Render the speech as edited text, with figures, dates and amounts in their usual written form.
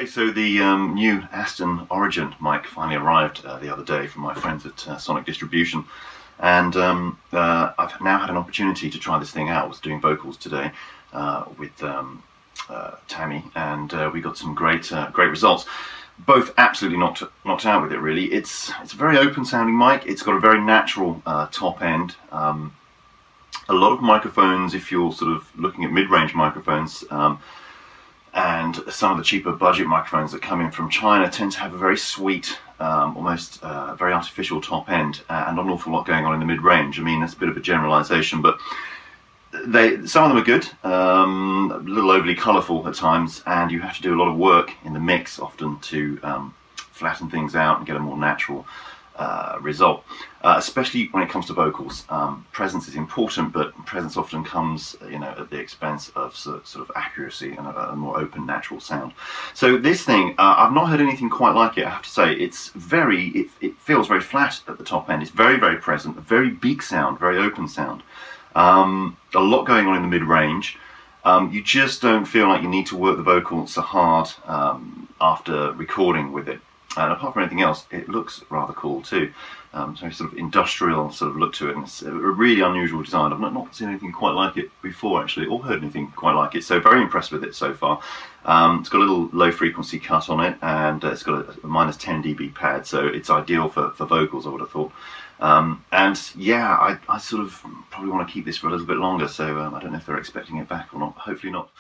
Okay, so the new Aston Origin mic finally arrived the other day from my friends at Sonic Distribution, and I've now had an opportunity to try this thing out. I was doing vocals today with Tammy, and we got some great results. Both absolutely knocked out with it. Really, it's a very open sounding mic. It's got a very natural top end. A lot of microphones, if you're sort of looking at mid-range microphones, and some of the cheaper budget microphones that come in from China tend to have a very sweet, almost very artificial top end, and not an awful lot going on in the mid-range. I mean, that's a bit of a generalization, but some of them are good, a little overly colourful at times, and you have to do a lot of work in the mix often to flatten things out and get a more natural result, especially when it comes to vocals. Presence is important, but presence often comes, at the expense of sort of accuracy and a more open, natural sound. So this thing, I've not heard anything quite like it. I have to say, it feels very flat at the top end. It's very, very present, a very big sound, very open sound. A lot going on in the mid-range. You just don't feel like you need to work the vocal so hard after recording with it. And apart from anything else, it looks rather cool too. So sort of industrial sort of look to it, and it's a really unusual design. I've not seen anything quite like it before, actually, or heard anything quite like it. So very impressed with it so far. It's got a little low frequency cut on it, and it's got a minus 10 dB pad, so it's ideal for vocals, I would have thought. And yeah, I sort of probably want to keep this for a little bit longer, so I don't know if they're expecting it back or not. Hopefully not.